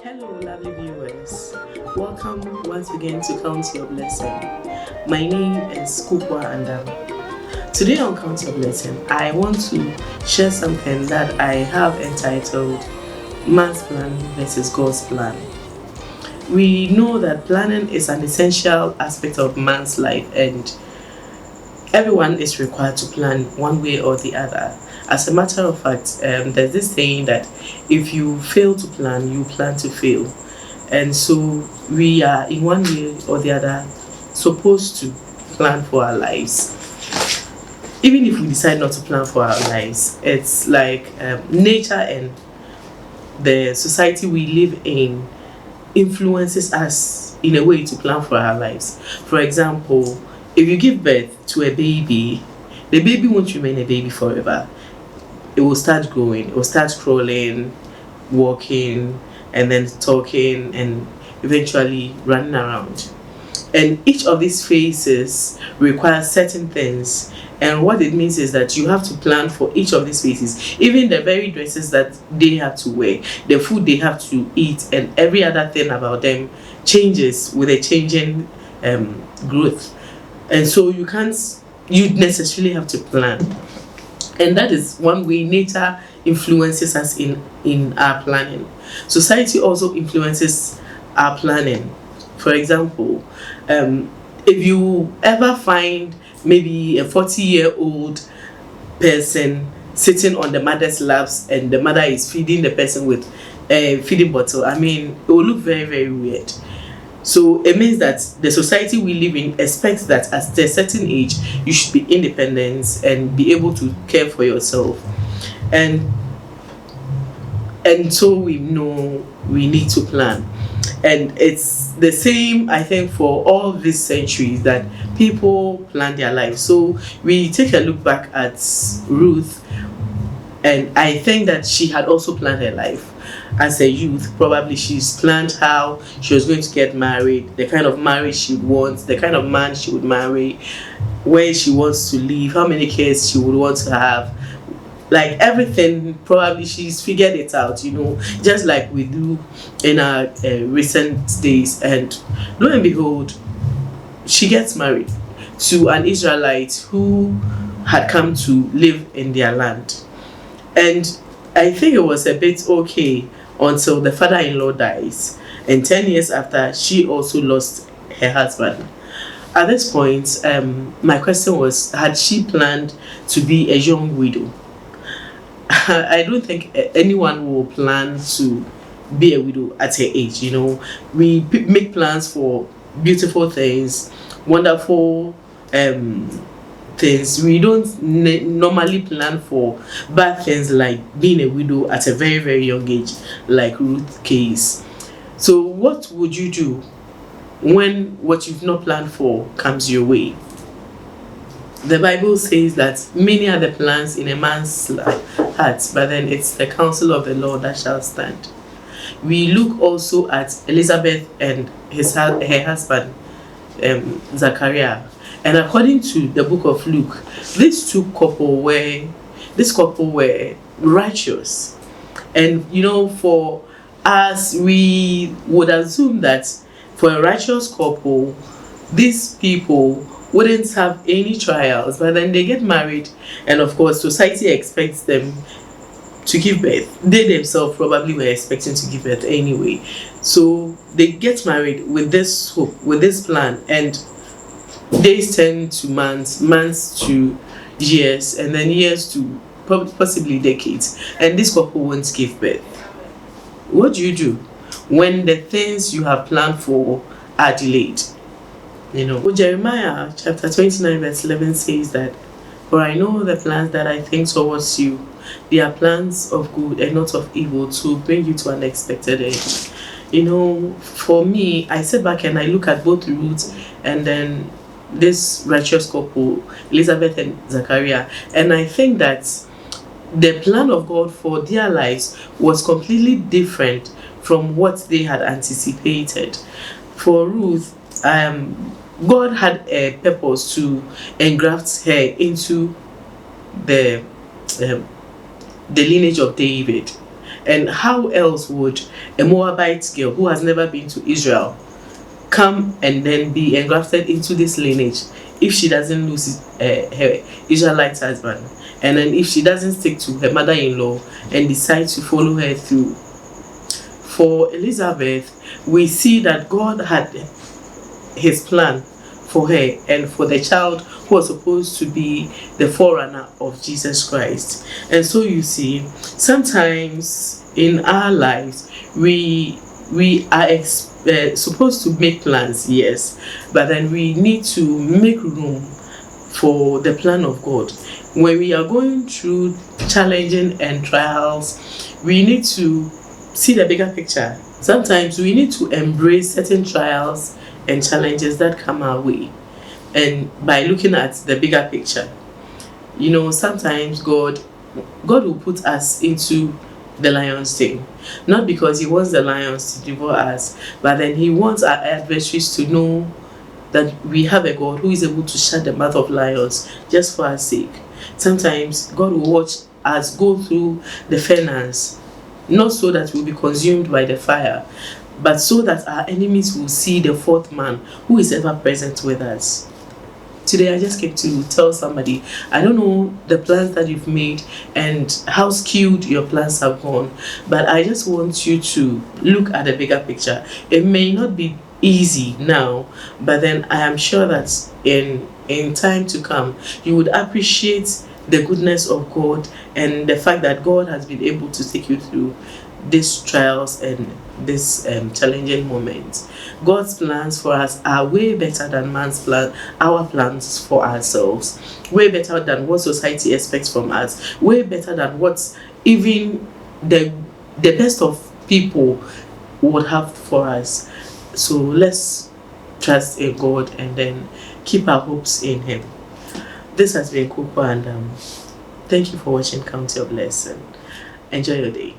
Hello, lovely viewers. Welcome once again to Count Your Blessing. My name is Kukwa Andam. Today on Count Your Blessing, I want to share something that I have entitled Man's Plan versus God's Plan. We know that planning is an essential aspect of man's life, and everyone is required to plan one way or the other. As a matter of fact, there's this saying that if you fail to plan, you plan to fail. And so we are, in one way or the other, supposed to plan for our lives. Even if we decide not to plan for our lives, it's like nature and the society we live in influences us in a way to plan for our lives. For example, if you give birth to a baby, the baby won't remain a baby forever. It will start growing, it will start crawling, walking, and then talking, and eventually running around. And each of these phases requires certain things. And what it means is that you have to plan for each of these phases, even the very dresses that they have to wear, the food they have to eat, and every other thing about them changes with a changing growth. And so you necessarily have to plan. And that is one way nature influences us in our planning. Society also influences our planning. For example, if you ever find maybe a 40-year-old person sitting on the mother's laps and the mother is feeding the person with a feeding bottle, I mean, it will look very, very weird. So it means that the society we live in expects that at a certain age you should be independent and be able to care for yourself. And so we know we need to plan. And it's the same, I think, for all these centuries that people plan their lives. So we take a look back at Ruth, and I think that she had also planned her life. As a youth, probably she's planned how she was going to get married, the kind of marriage she wants, the kind of man she would marry, where she wants to live, how many kids she would want to have. Like everything, probably she's figured it out, just like we do in our recent days. And lo and behold, she gets married to an Israelite who had come to live in their land. And I think it was a bit okay until the father-in-law dies. And 10 years after, she also lost her husband. At this point, my question was, had she planned to be a young widow? I don't think anyone will plan to be a widow at her age. We make plans for beautiful things, wonderful things. We don't normally plan for bad things like being a widow at a very, very young age, like Ruth's case. So what would you do when what you've not planned for comes your way? The Bible says that many are the plans in a man's heart, but then it's the counsel of the Lord that shall stand. We look also at Elizabeth and her husband, Zachariah. And according to the book of Luke, these couple were righteous. And for us, we would assume that for a righteous couple, these people wouldn't have any trials, but then they get married, and of course society expects them to give birth. They themselves probably were expecting to give birth anyway. So they get married with this hope, with this plan, and days turn to months to years, and then years to possibly decades, and this couple won't give birth. What do you do when the things you have planned for are delayed? Jeremiah chapter 29 verse 11 says that, "For I know the plans that I think towards you, they are plans of good and not of evil, to bring you to an expected end." For me, I sit back and I look at both Ruth and then this righteous couple, Elizabeth and Zachariah, and I think that the plan of God for their lives was completely different from what they had anticipated. For Ruth, God had a purpose to engraft her into the lineage of David. And how else would a Moabite girl who has never been to Israel come and then be engrafted into this lineage if she doesn't lose her Israelite husband? And then if she doesn't stick to her mother-in-law and decide to follow her through. For Elizabeth, we see that God had his plan for her and for the child who was supposed to be the forerunner of Jesus Christ. And so you see, sometimes in our lives, we are supposed to make plans, yes, but then we need to make room for the plan of God. When we are going through challenging and trials, we need to see the bigger picture. Sometimes we need to embrace certain trials and challenges that come our way, and by looking at the bigger picture. Sometimes God will put us into the lion's den, not because he wants the lions to devour us, but then he wants our adversaries to know that we have a God who is able to shut the mouth of lions just for our sake. Sometimes God will watch us go through the furnace, not so that we'll be consumed by the fire, but so that our enemies will see the fourth man who is ever present with us. Today I just came to tell somebody, I don't know the plans that you've made and how skewed your plans have gone, but I just want you to look at the bigger picture. It may not be easy now, but then I am sure that in time to come, you would appreciate the goodness of God and the fact that God has been able to take you through these trials and this challenging moments. God's plans for us are way better than man's plan, our plans for ourselves, way better than what society expects from us, way better than what even the best of people would have for us. So let's trust in God and then keep our hopes in Him. This has been Kupa, and thank you for watching Count Your Blessing. Enjoy your day.